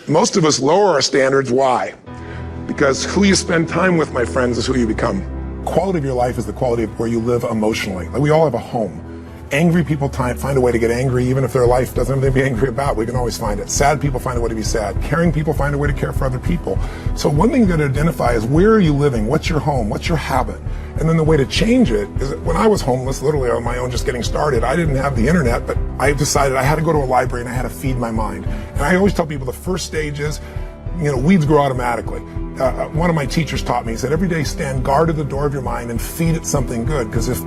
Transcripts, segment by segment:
Most of us lower our standards. Why? Because who you spend time with, my friends, is who you become. Quality of your life is the quality of where you live emotionally. Like, we all have a home. Angry people find a way to get angry, even if their life doesn't have anything to be angry about. We can always find it. Sad people find a way to be sad. Caring people find a way to care for other people. So one thing you got to identify is, where are you living? What's your home? What's your habit? And then the way to change it is that when I was homeless, literally on my own, just getting started, I didn't have the internet, but I decided I had to go to a library and I had to feed my mind. And I always tell people the first stage is, weeds grow automatically. One of my teachers taught me, he said, every day stand guard at the door of your mind and feed it something good. Because if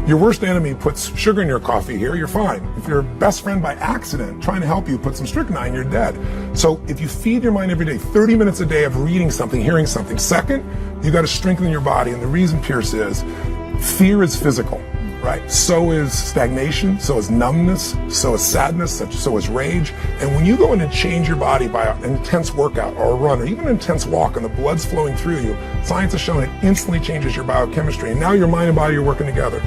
your worst enemy puts sugar in your coffee here, you're fine. If your best friend by accident trying to help you put some strychnine, you're dead. So if you feed your mind every day, 30 minutes a day of reading something, hearing something. Second, you got to strengthen your body. And the reason, Pierce, is fear is physical. Right? So is stagnation, so is numbness, so is sadness, so is rage. And when you go in and change your body by an intense workout or a run or even an intense walk and the blood's flowing through you, science has shown it instantly changes your biochemistry. And now your mind and body are working together.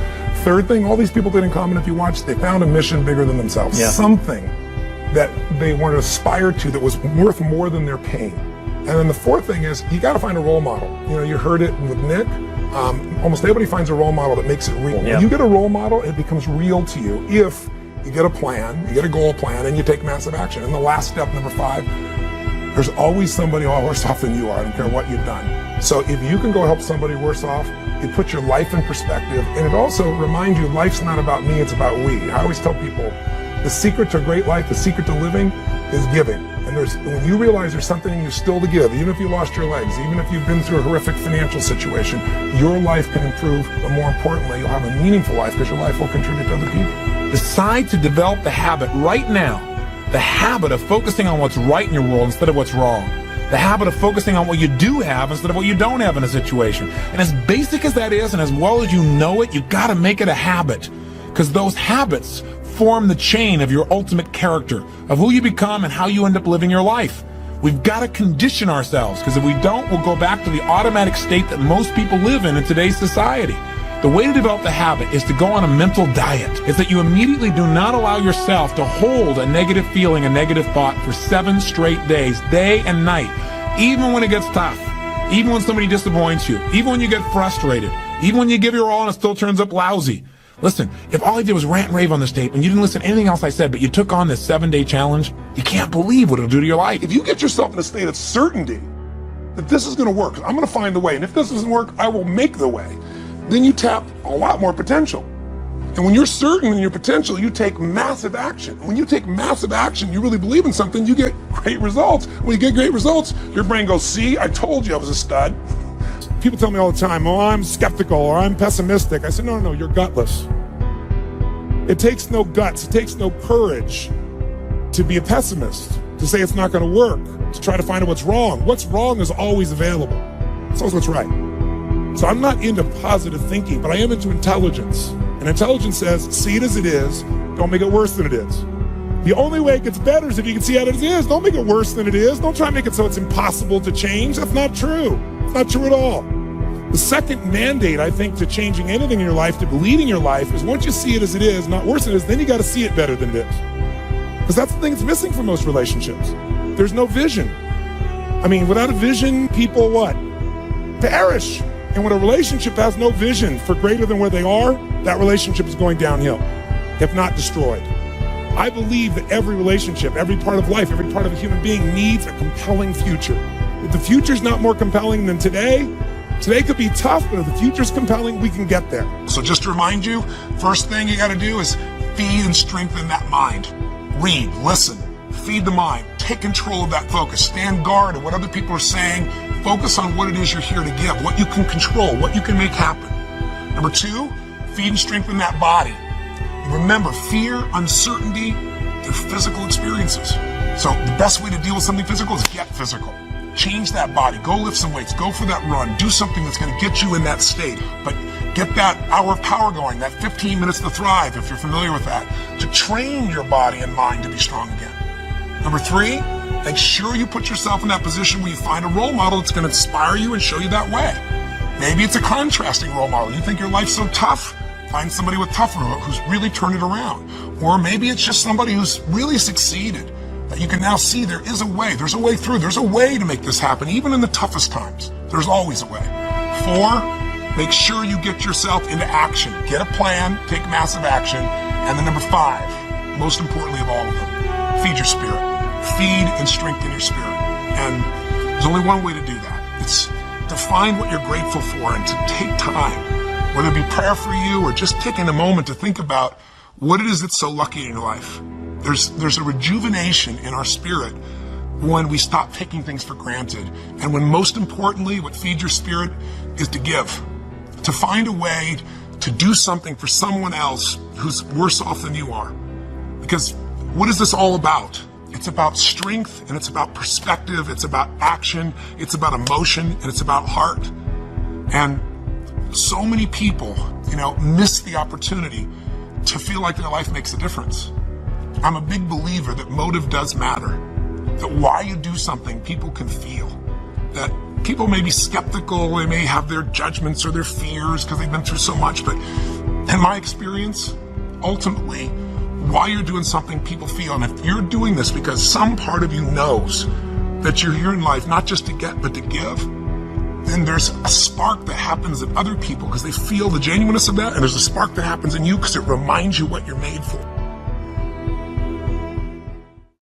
Third thing, all these people did in common, if you watch, they found a mission bigger than themselves. Yeah. Something that they wanted to aspire to that was worth more than their pain. And then the fourth thing is, you got to find a role model. You heard it with Nick. Almost everybody finds a role model that makes it real. Yep. When you get a role model, it becomes real to you if you get a plan, you get a goal plan, and you take massive action. And the last step, number 5, there's always somebody worse off than you are. I don't care what you've done. So if you can go help somebody worse off, it puts your life in perspective. And it also reminds you, life's not about me, it's about we. I always tell people, the secret to a great life, the secret to living is giving. And when you realize there's something in you still to give, even if you lost your legs, even if you've been through a horrific financial situation, your life can improve, but more importantly, you'll have a meaningful life because your life will contribute to other people. Decide to develop the habit right now, the habit of focusing on what's right in your world instead of what's wrong. The habit of focusing on what you do have instead of what you don't have in a situation. And as basic as that is, and as well as you know it, you gotta make it a habit. Because those habits form the chain of your ultimate character, of who you become and how you end up living your life. We've got to condition ourselves, because if we don't, we'll go back to the automatic state that most people live in today's society. The way to develop the habit is to go on a mental diet. It's that you immediately do not allow yourself to hold a negative feeling, a negative thought for 7 straight days, day and night, even when it gets tough, even when somebody disappoints you, even when you get frustrated, even when you give your all and it still turns up lousy. Listen, if all I did was rant and rave on this tape and you didn't listen to anything else I said, but you took on this 7-day challenge, you can't believe what it'll do to your life. If you get yourself in a state of certainty that this is going to work, I'm going to find the way, and if this doesn't work, I will make the way, then you tap a lot more potential. And when you're certain in your potential, you take massive action. When you take massive action, you really believe in something, you get great results. When you get great results, your brain goes, see, I told you I was a stud. People tell me all the time, oh, I'm skeptical or I'm pessimistic. I said, no, you're gutless. It takes no guts, it takes no courage to be a pessimist, to say it's not going to work, to try to find out what's wrong. What's wrong is always available. It's always what's right. So I'm not into positive thinking, but I am into intelligence. And intelligence says, see it as it is, don't make it worse than it is. The only way it gets better is if you can see it as it is. Don't make it worse than it is. Don't try to make it so it's impossible to change. That's not true. It's not true at all. The second mandate, I think, to changing anything in your life, to leading your life, is once you see it as it is, not worse than it is, then you got to see it better than it is. Because that's the thing that's missing from most relationships. There's no vision. I mean, without a vision, people what? Perish. And when a relationship has no vision for greater than where they are, that relationship is going downhill, if not destroyed. I believe that every relationship, every part of life, every part of a human being needs a compelling future. If the future's not more compelling than today could be tough, but if the future's compelling, we can get there. So just to remind you, first thing you got to do is feed and strengthen that mind. Read, listen, feed the mind, take control of that focus, stand guard at what other people are saying, focus on what it is you're here to give, what you can control, what you can make happen. Number 2, feed and strengthen that body. Remember, fear, uncertainty, they're physical experiences. So the best way to deal with something physical is get physical. Change that body, go lift some weights, go for that run, do something that's going to get you in that state. But get that hour of power going, that 15 minutes to thrive, if you're familiar with that, to train your body and mind to be strong again. Number 3, make sure you put yourself in that position where you find a role model that's going to inspire you and show you that way. Maybe it's a contrasting role model. You think your life's so tough? Find somebody with tougher who's really turned it around. Or maybe it's just somebody who's really succeeded. that you can now see there is a way. There's a way through. There's a way to make this happen, even in the toughest times. There's always a way. 4, make sure you get yourself into action. Get a plan, take massive action. And then number 5, most importantly of all of them, feed your spirit. Feed and strengthen your spirit. And there's only one way to do that. It's to find what you're grateful for and to take time, whether it be prayer for you or just taking a moment to think about what it is that's so lucky in your life. There's a rejuvenation in our spirit when we stop taking things for granted. And when most importantly, what feeds your spirit is to give, to find a way to do something for someone else who's worse off than you are. Because what is this all about? It's about strength, and it's about perspective, it's about action, it's about emotion, and it's about heart. And so many people, miss the opportunity to feel like their life makes a difference. I'm a big believer that motive does matter, that why you do something people can feel, that people may be skeptical, they may have their judgments or their fears because they've been through so much, but in my experience, ultimately, why you're doing something people feel, and if you're doing this because some part of you knows that you're here in life not just to get but to give, then there's a spark that happens in other people because they feel the genuineness of that, and there's a spark that happens in you because it reminds you what you're made for.